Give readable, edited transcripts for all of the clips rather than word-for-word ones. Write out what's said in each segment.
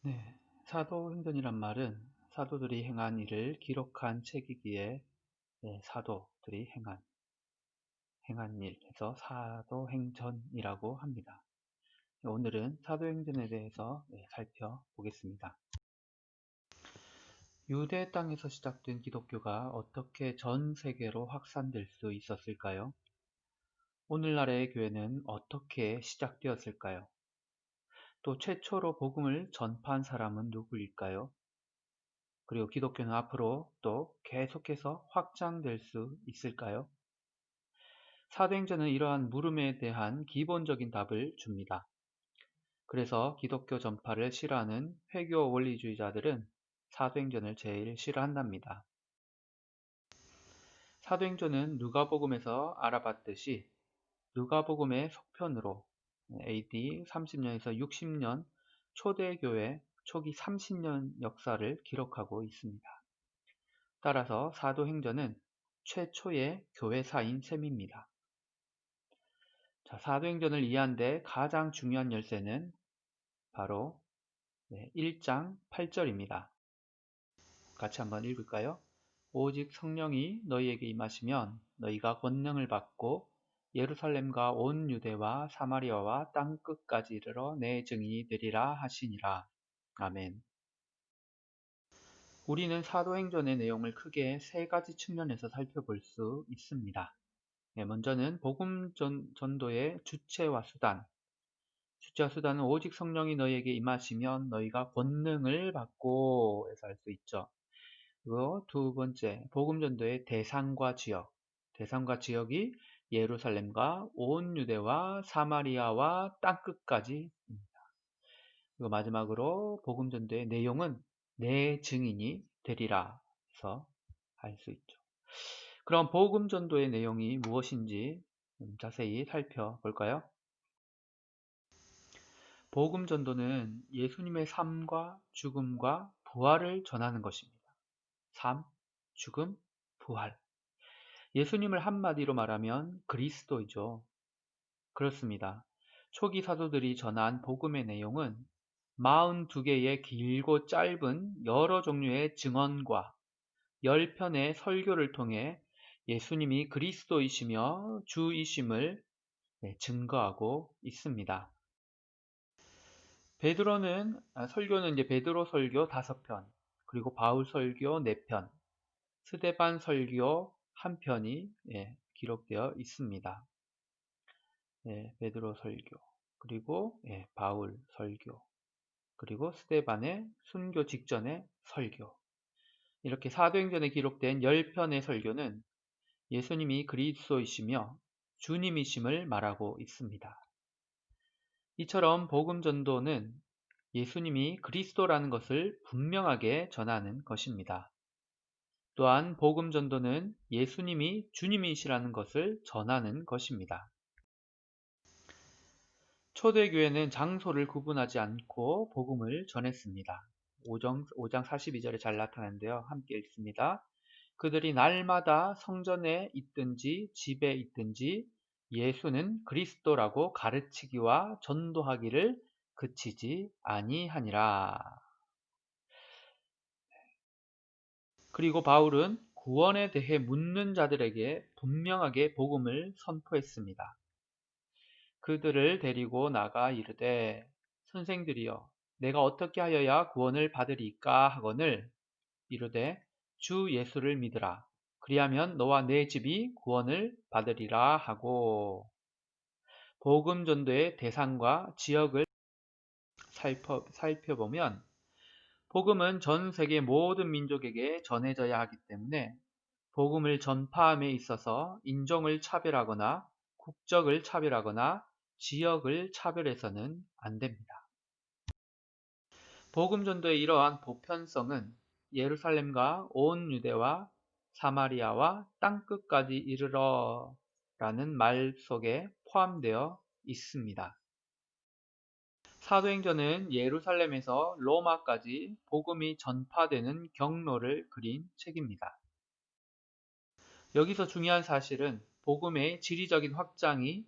네, 사도행전이란 말은 사도들이 행한 일을 기록한 책이기에 사도들이 행한 일에서 사도행전이라고 합니다. 오늘은 사도행전에 대해서 살펴보겠습니다. 유대 땅에서 시작된 기독교가 어떻게 전 세계로 확산될 수 있었을까요? 오늘날의 교회는 어떻게 시작되었을까요? 또 최초로 복음을 전파한 사람은 누구일까요? 그리고 기독교는 앞으로 또 계속해서 확장될 수 있을까요? 사도행전은 이러한 물음에 대한 기본적인 답을 줍니다. 그래서 기독교 전파를 싫어하는 회교 원리주의자들은 사도행전을 제일 싫어한답니다. 사도행전은 누가복음에서 알아봤듯이 누가복음의 속편으로 AD 30년에서 60년 초대교회 초기 30년 역사를 기록하고 있습니다. 따라서 사도행전은 최초의 교회사인 셈입니다. 사도행전을 이해하는 데 가장 중요한 열쇠는 바로 1장 8절입니다. 같이 한번 읽을까요? 오직 성령이 너희에게 임하시면 너희가 권능을 받고 예루살렘과 온 유대와 사마리아와 땅끝까지 이르러 내 증인이 되리라 하시니라. 아멘. 우리는 사도행전의 내용을 크게 세 가지 측면에서 살펴볼 수 있습니다. 먼저는 복음 전도의 주체와 수단. 주체와 수단은 오직 성령이 너희에게 임하시면 너희가 권능을 받고 해서 알 수 있죠. 그리고 두 번째, 복음 전도의 대상과 지역. 대상과 지역이 예루살렘과 온 유대와 사마리아와 땅끝까지입니다. 그리고 마지막으로 복음 전도의 내용은 내 증인이 되리라 해서 알 수 있죠. 그럼 복음 전도의 내용이 무엇인지 자세히 살펴볼까요? 복음 전도는 예수님의 삶과 죽음과 부활을 전하는 것입니다. 삶, 죽음, 부활. 예수님을 한마디로 말하면 그리스도이죠. 그렇습니다. 초기 사도들이 전한 복음의 내용은 42개의 길고 짧은 여러 종류의 증언과 10편의 설교를 통해 예수님이 그리스도이시며 주이심을 증거하고 있습니다. 베드로는 설교는 이제 베드로 설교 5편, 그리고 바울 설교 4편, 스데반 설교 1편이 기록되어 있습니다. 베드로 설교, 그리고 바울 설교, 그리고 스데반의 순교 직전의 설교. 이렇게 사도행전에 기록된 10편의 설교는 예수님이 그리스도이시며 주님이심을 말하고 있습니다. 이처럼 복음 전도는 예수님이 그리스도라는 것을 분명하게 전하는 것입니다. 또한 복음 전도는 예수님이 주님이시라는 것을 전하는 것입니다. 초대교회는 장소를 구분하지 않고 복음을 전했습니다. 5장 42절에 잘 나타나는데요. 함께 읽습니다. 그들이 날마다 성전에 있든지 집에 있든지 예수는 그리스도라고 가르치기와 전도하기를 그치지 아니하니라. 그리고 바울은 구원에 대해 묻는 자들에게 분명하게 복음을 선포했습니다. 그들을 데리고 나가 이르되 선생들이여 내가 어떻게 하여야 구원을 받으리까 하거늘 이르되 주 예수를 믿으라. 그리하면 너와 내 집이 구원을 받으리라 하고 복음 전도의 대상과 지역을 살펴보면 복음은 전 세계 모든 민족에게 전해져야 하기 때문에 복음을 전파함에 있어서 인종을 차별하거나 국적을 차별하거나 지역을 차별해서는 안 됩니다. 복음 전도의 이러한 보편성은 예루살렘과 온 유대와 사마리아와 땅끝까지 이르러 라는 말 속에 포함되어 있습니다. 사도행전은 예루살렘에서 로마까지 복음이 전파되는 경로를 그린 책입니다. 여기서 중요한 사실은 복음의 지리적인 확장이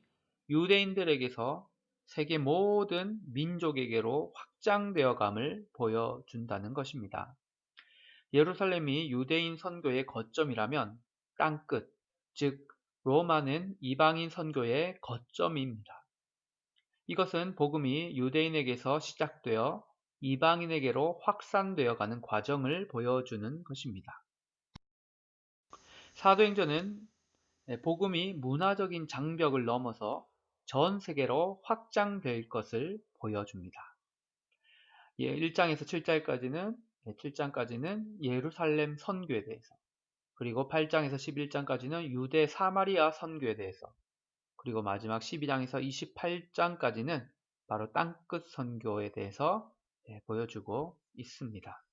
유대인들에게서 세계 모든 민족에게로 확장되어감을 보여준다는 것입니다. 예루살렘이 유대인 선교의 거점이라면 땅끝, 즉 로마는 이방인 선교의 거점입니다. 이것은 복음이 유대인에게서 시작되어 이방인에게로 확산되어 가는 과정을 보여주는 것입니다. 사도행전은 복음이 문화적인 장벽을 넘어서 전 세계로 확장될 것을 보여줍니다. 1장에서 7장까지는 예루살렘 선교에 대해서, 그리고 8장에서 11장까지는 유대 사마리아 선교에 대해서, 그리고 마지막 12장에서 28장까지는 바로 땅끝 선교에 대해서 보여주고 있습니다.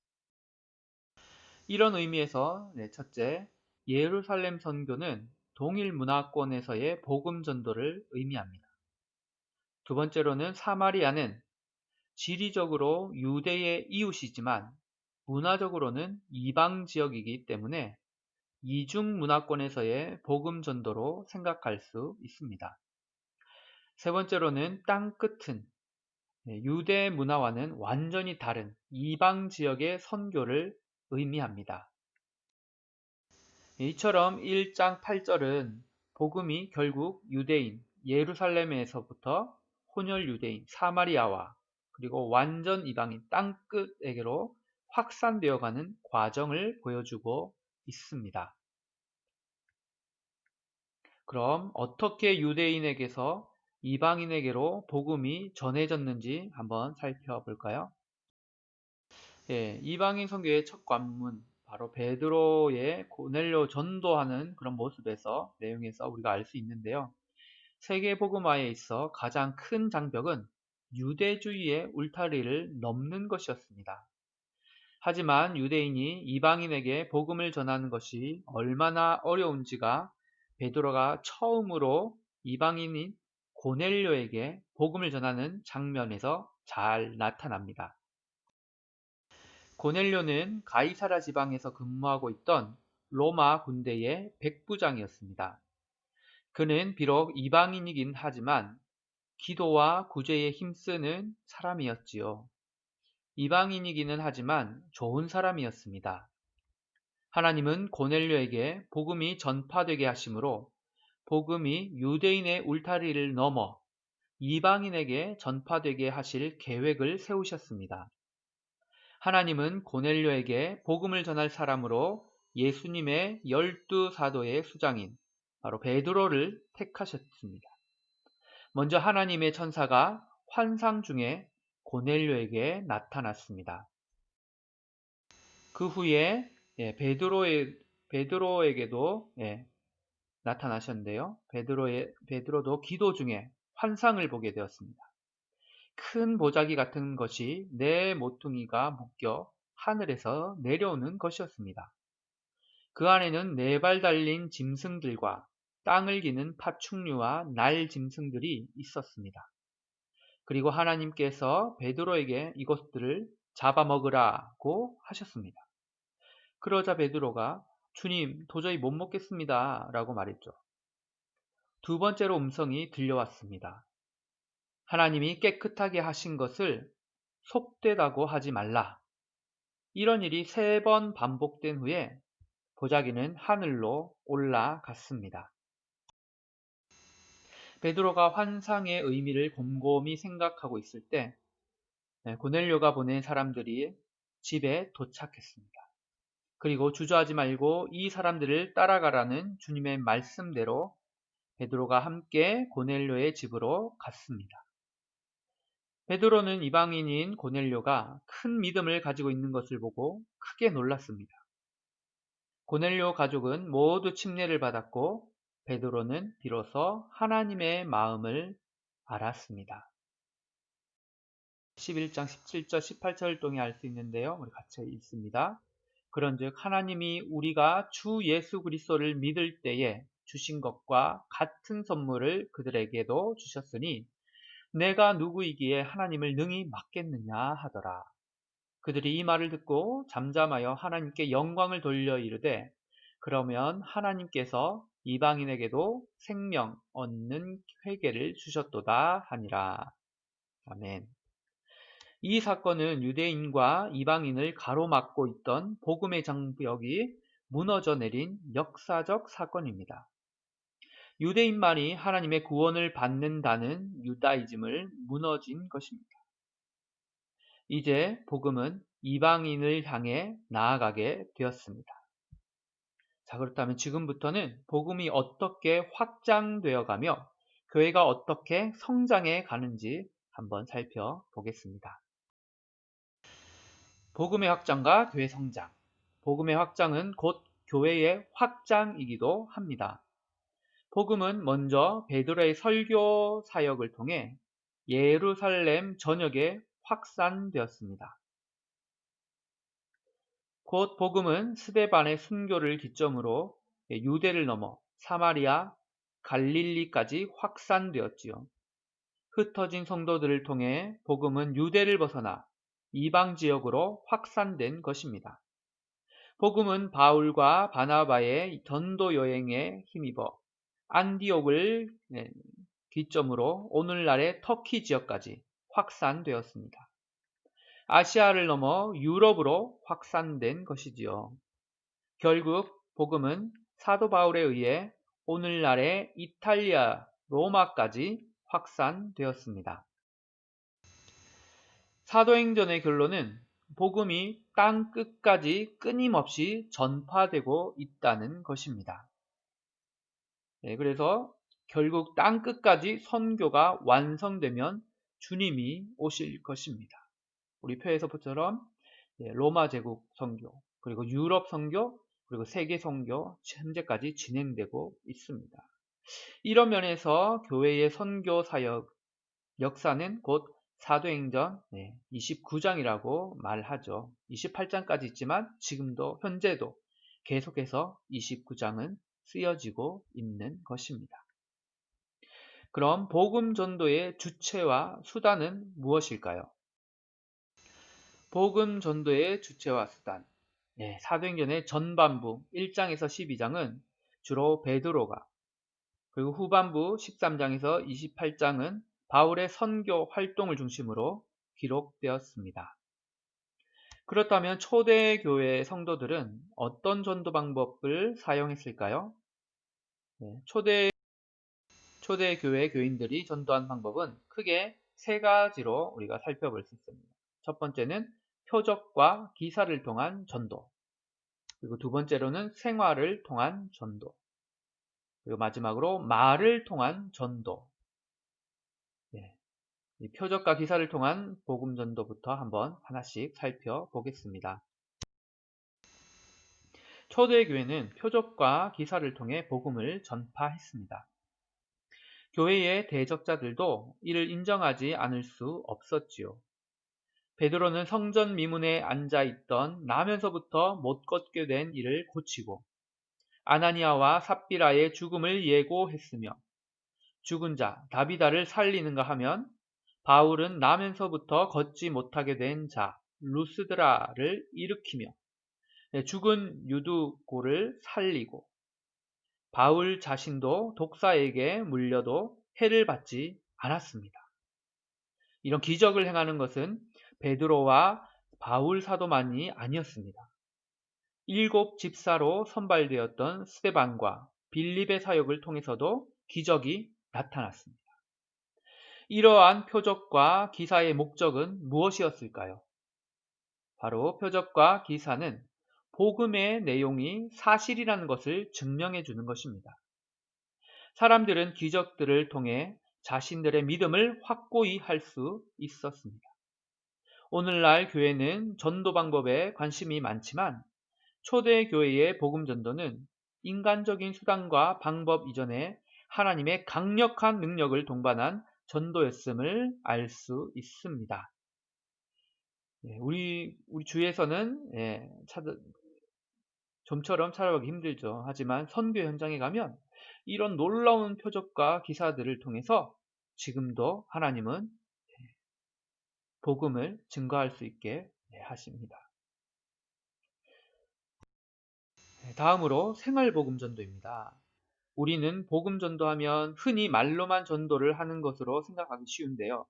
이런 의미에서 첫째, 예루살렘 선교는 동일 문화권에서의 복음 전도를 의미합니다. 두 번째로는 사마리아는 지리적으로 유대의 이웃이지만 문화적으로는 이방 지역이기 때문에 이중 문화권에서의 복음 전도로 생각할 수 있습니다. 세 번째로는 땅끝은 유대 문화와는 완전히 다른 이방 지역의 선교를 의미합니다. 이처럼 1장 8절은 복음이 결국 유대인, 예루살렘에서부터 혼혈 유대인, 사마리아와 그리고 완전 이방인, 땅끝에게로 확산되어 가는 과정을 보여주고 있습니다. 그럼 어떻게 유대인에게서 이방인에게로 복음이 전해졌는지 한번 살펴볼까요? 이방인 선교의 첫 관문, 바로 베드로의 고넬료 전도하는 그런 모습에서 내용에서 우리가 알 수 있는데요. 세계 복음화에 있어 가장 큰 장벽은 유대주의의 울타리를 넘는 것이었습니다. 하지만 유대인이 이방인에게 복음을 전하는 것이 얼마나 어려운지가 베드로가 처음으로 이방인인 고넬료에게 복음을 전하는 장면에서 잘 나타납니다. 고넬료는 가이사랴 지방에서 근무하고 있던 로마 군대의 백부장이었습니다. 그는 비록 이방인이긴 하지만 기도와 구제에 힘쓰는 사람이었지요. 이방인이기는 하지만 좋은 사람이었습니다. 하나님은 고넬료에게 복음이 전파되게 하심으로 복음이 유대인의 울타리를 넘어 이방인에게 전파되게 하실 계획을 세우셨습니다. 하나님은 고넬료에게 복음을 전할 사람으로 예수님의 12사도의 수장인 바로 베드로를 택하셨습니다. 먼저 하나님의 천사가 환상 중에 고넬료에게 나타났습니다. 그 후에 베드로에게도 나타나셨는데요. 베드로도 기도 중에 환상을 보게 되었습니다. 큰 보자기 같은 것이 네 모퉁이가 묶여 하늘에서 내려오는 것이었습니다. 그 안에는 4발 달린 짐승들과 땅을 기는 파충류와 날 짐승들이 있었습니다. 그리고 하나님께서 베드로에게 이것들을 잡아먹으라고 하셨습니다. 그러자 베드로가 주님, 도저히 못 먹겠습니다 라고 말했죠. 두 번째로 음성이 들려왔습니다. 하나님이 깨끗하게 하신 것을 속되다고 하지 말라. 이런 일이 3번 반복된 후에 보자기는 하늘로 올라갔습니다. 베드로가 환상의 의미를 곰곰이 생각하고 있을 때 고넬료가 보낸 사람들이 집에 도착했습니다. 그리고 주저하지 말고 이 사람들을 따라가라는 주님의 말씀대로 베드로가 함께 고넬료의 집으로 갔습니다. 베드로는 이방인인 고넬료가 큰 믿음을 가지고 있는 것을 보고 크게 놀랐습니다. 고넬료 가족은 모두 침례를 받았고 베드로는 비로소 하나님의 마음을 알았습니다. 11장 17절 18절 동에 알 수 있는데요. 우리 같이 읽습니다. 그런즉 하나님이 우리가 주 예수 그리스도를 믿을 때에 주신 것과 같은 선물을 그들에게도 주셨으니 내가 누구이기에 하나님을 능히 막겠느냐 하더라. 그들이 이 말을 듣고 잠잠하여 하나님께 영광을 돌려 이르되 그러면 하나님께서 이방인에게도 생명 얻는 회개를 주셨도다 하니라. 아멘. 이 사건은 유대인과 이방인을 가로막고 있던 복음의 장벽이 무너져 내린 역사적 사건입니다. 유대인만이 하나님의 구원을 받는다는 유다이즘을 무너진 것입니다. 이제 복음은 이방인을 향해 나아가게 되었습니다. 자, 그렇다면 지금부터는 복음이 어떻게 확장되어 가며 교회가 어떻게 성장해 가는지 한번 살펴보겠습니다. 복음의 확장과 교회 성장. 복음의 확장은 곧 교회의 확장이기도 합니다. 복음은 먼저 베드로의 설교 사역을 통해 예루살렘 전역에 확산되었습니다. 곧 복음은 스데반의 순교를 기점으로 유대를 넘어 사마리아, 갈릴리까지 확산되었지요. 흩어진 성도들을 통해 복음은 유대를 벗어나 이방 지역으로 확산된 것입니다. 복음은 바울과 바나바의 전도 여행에 힘입어 안디옥을 기점으로 오늘날의 터키 지역까지 확산되었습니다. 아시아를 넘어 유럽으로 확산된 것이지요. 결국 복음은 사도 바울에 의해 오늘날의 이탈리아, 로마까지 확산되었습니다. 사도행전의 결론은 복음이 땅 끝까지 끊임없이 전파되고 있다는 것입니다. 그래서 결국 땅 끝까지 선교가 완성되면 주님이 오실 것입니다. 우리 표에서처럼 로마 제국 선교, 그리고 유럽 선교, 그리고 세계 선교 현재까지 진행되고 있습니다. 이런 면에서 교회의 선교 사역 역사는 곧 사도행전 29장이라고 말하죠. 28장까지 있지만 지금도 현재도 계속해서 29장은 쓰여지고 있는 것입니다. 그럼 복음 전도의 주체와 수단은 무엇일까요? 복음 전도의 주체와 수단. 사도행전의 전반부 1장에서 12장은 주로 베드로가, 그리고 후반부 13장에서 28장은 바울의 선교 활동을 중심으로 기록되었습니다. 그렇다면 초대교회 성도들은 어떤 전도 방법을 사용했을까요? 초대교회 교인들이 전도한 방법은 크게 세 가지로 우리가 살펴볼 수 있습니다. 첫 번째는 표적과 기사를 통한 전도, 그리고 두 번째로는 생활을 통한 전도, 그리고 마지막으로 말을 통한 전도. 이 표적과 기사를 통한 복음 전도부터 한번 하나씩 살펴보겠습니다. 초대교회는 표적과 기사를 통해 복음을 전파했습니다. 교회의 대적자들도 이를 인정하지 않을 수 없었지요. 베드로는 성전 미문에 앉아있던 나면서부터 못 걷게 된 이를 고치고 아나니아와 삽비라의 죽음을 예고했으며 죽은 자 다비다를 살리는가 하면 바울은 나면서부터 걷지 못하게 된 자 루스드라를 일으키며 죽은 유두고를 살리고 바울 자신도 독사에게 물려도 해를 받지 않았습니다. 이런 기적을 행하는 것은 베드로와 바울 사도만이 아니었습니다. 7 집사로 선발되었던 스데반과 빌립의 사역을 통해서도 기적이 나타났습니다. 이러한 표적과 기사의 목적은 무엇이었을까요? 바로 표적과 기사는 복음의 내용이 사실이라는 것을 증명해 주는 것입니다. 사람들은 기적들을 통해 자신들의 믿음을 확고히 할 수 있었습니다. 오늘날 교회는 전도 방법에 관심이 많지만 초대교회의 복음 전도는 인간적인 수단과 방법 이전에 하나님의 강력한 능력을 동반한 전도였음을 알 수 있습니다. 우리 주위에서는 좀처럼 찾아보기 힘들죠. 하지만 선교 현장에 가면 이런 놀라운 표적과 기사들을 통해서 지금도 하나님은 복음을 증거할 수 있게 하십니다. 다음으로 생활복음 전도입니다. 우리는 복음 전도하면 흔히 말로만 전도를 하는 것으로 생각하기 쉬운데요.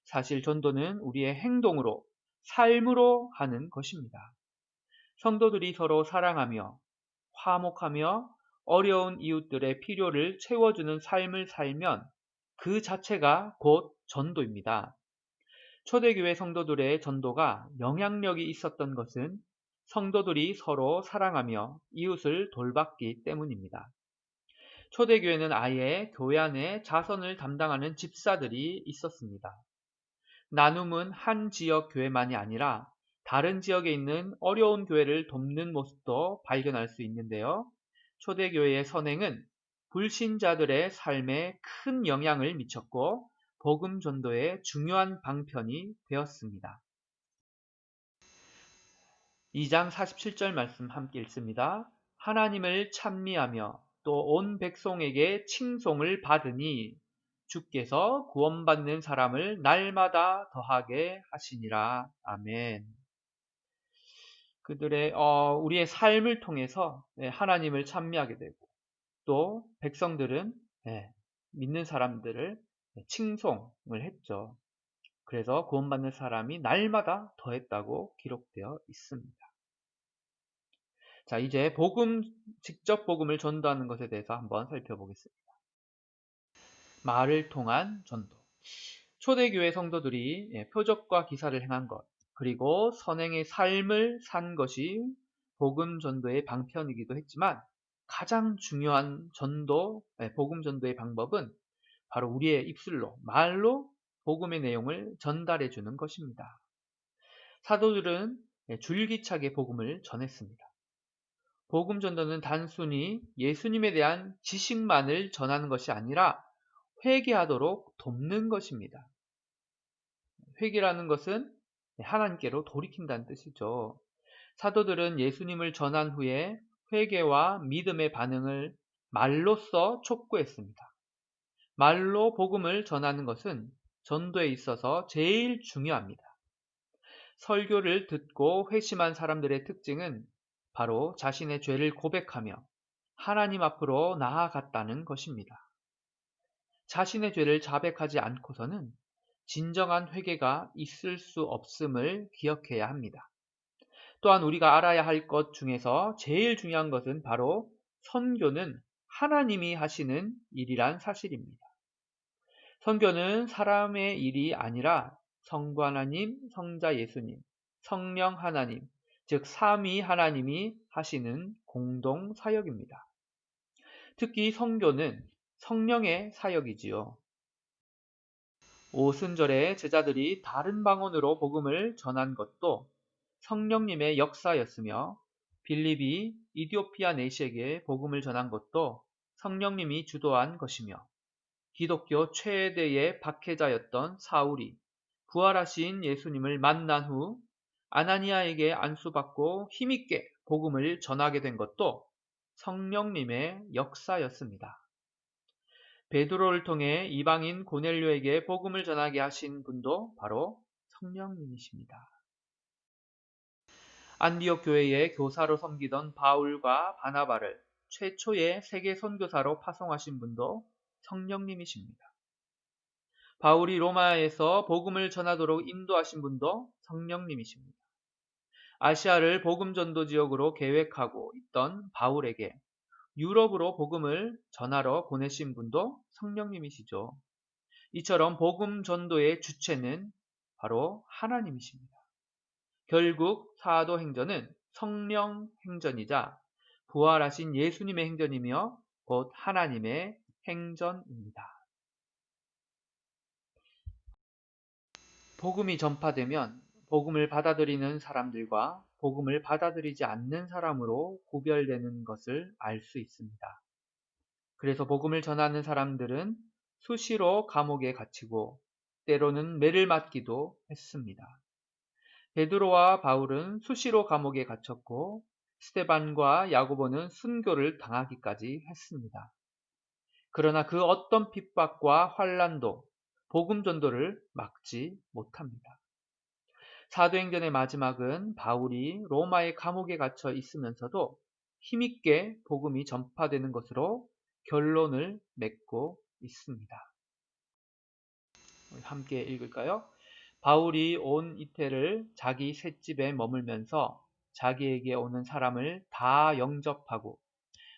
사실 전도는 우리의 행동으로, 삶으로 하는 것입니다. 성도들이 서로 사랑하며 화목하며 어려운 이웃들의 필요를 채워주는 삶을 살면 그 자체가 곧 전도입니다. 초대교회 성도들의 전도가 영향력이 있었던 것은 성도들이 서로 사랑하며 이웃을 돌봤기 때문입니다. 초대교회는 아예 교회 안에 자선을 담당하는 집사들이 있었습니다. 나눔은 한 지역 교회만이 아니라 다른 지역에 있는 어려운 교회를 돕는 모습도 발견할 수 있는데요. 초대교회의 선행은 불신자들의 삶에 큰 영향을 미쳤고 복음 전도의 중요한 방편이 되었습니다. 2장 47절 말씀 함께 읽습니다. 하나님을 찬미하며 또 온 백성에게 칭송을 받으니 주께서 구원받는 사람을 날마다 더하게 하시니라. 아멘. 우리의 삶을 통해서 하나님을 찬미하게 되고 또 백성들은 믿는 사람들을 칭송을 했죠. 그래서 구원받는 사람이 날마다 더했다고 기록되어 있습니다. 자, 이제 직접 복음을 전도하는 것에 대해서 한번 살펴보겠습니다. 말을 통한 전도. 초대교회 성도들이 표적과 기사를 행한 것, 그리고 선행의 삶을 산 것이 복음 전도의 방편이기도 했지만 가장 중요한 복음 전도의 방법은 바로 우리의 입술로, 말로 복음의 내용을 전달해 주는 것입니다. 사도들은 줄기차게 복음을 전했습니다. 복음 전도는 단순히 예수님에 대한 지식만을 전하는 것이 아니라 회개하도록 돕는 것입니다. 회개라는 것은 하나님께로 돌이킨다는 뜻이죠. 사도들은 예수님을 전한 후에 회개와 믿음의 반응을 말로써 촉구했습니다. 말로 복음을 전하는 것은 전도에 있어서 제일 중요합니다. 설교를 듣고 회심한 사람들의 특징은 바로 자신의 죄를 고백하며 하나님 앞으로 나아갔다는 것입니다. 자신의 죄를 자백하지 않고서는 진정한 회개가 있을 수 없음을 기억해야 합니다. 또한 우리가 알아야 할 것 중에서 제일 중요한 것은 바로 선교는 하나님이 하시는 일이란 사실입니다. 선교는 사람의 일이 아니라 성부 하나님, 성자 예수님, 성령 하나님, 즉 삼위 하나님이 하시는 공동 사역입니다. 특히 선교는 성령의 사역이지요. 오순절에 제자들이 다른 방언으로 복음을 전한 것도 성령님의 역사였으며 빌립이 이디오피아 내시에게 복음을 전한 것도 성령님이 주도한 것이며 기독교 최대의 박해자였던 사울이 부활하신 예수님을 만난 후 아나니아에게 안수받고 힘있게 복음을 전하게 된 것도 성령님의 역사였습니다. 베드로를 통해 이방인 고넬료에게 복음을 전하게 하신 분도 바로 성령님이십니다. 안디옥 교회의 교사로 섬기던 바울과 바나바를 최초의 세계 선교사로 파송하신 분도 성령님이십니다. 바울이 로마에서 복음을 전하도록 인도하신 분도 성령님이십니다. 아시아를 복음 전도 지역으로 계획하고 있던 바울에게 유럽으로 복음을 전하러 보내신 분도 성령님이시죠. 이처럼 복음 전도의 주체는 바로 하나님이십니다. 결국 사도행전은 성령 행전이자 부활하신 예수님의 행전이며 곧 하나님의 행전입니다. 복음이 전파되면 복음을 받아들이는 사람들과 복음을 받아들이지 않는 사람으로 구별되는 것을 알 수 있습니다. 그래서 복음을 전하는 사람들은 수시로 감옥에 갇히고 때로는 매를 맞기도 했습니다. 베드로와 바울은 수시로 감옥에 갇혔고 스데반과 야고보는 순교를 당하기까지 했습니다. 그러나 그 어떤 핍박과 환난도 복음 전도를 막지 못합니다. 사도행전의 마지막은 바울이 로마의 감옥에 갇혀 있으면서도 힘있게 복음이 전파되는 것으로 결론을 맺고 있습니다. 함께 읽을까요? 바울이 온 이태를 자기 셋집에 머물면서 자기에게 오는 사람을 다 영접하고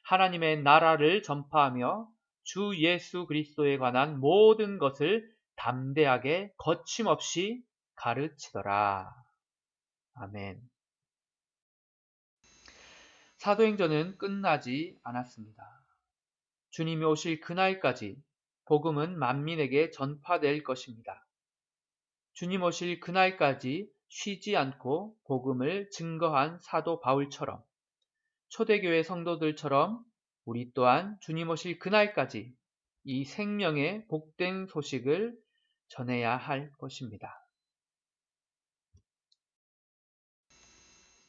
하나님의 나라를 전파하며 주 예수 그리스도에 관한 모든 것을 담대하게 거침없이 가르치더라. 아멘. 사도행전은 끝나지 않았습니다. 주님이 오실 그날까지 복음은 만민에게 전파될 것입니다. 주님 오실 그날까지 쉬지 않고 복음을 증거한 사도 바울처럼 초대교회 성도들처럼 우리 또한 주님 오실 그날까지 이 생명의 복된 소식을 전해야 할 것입니다.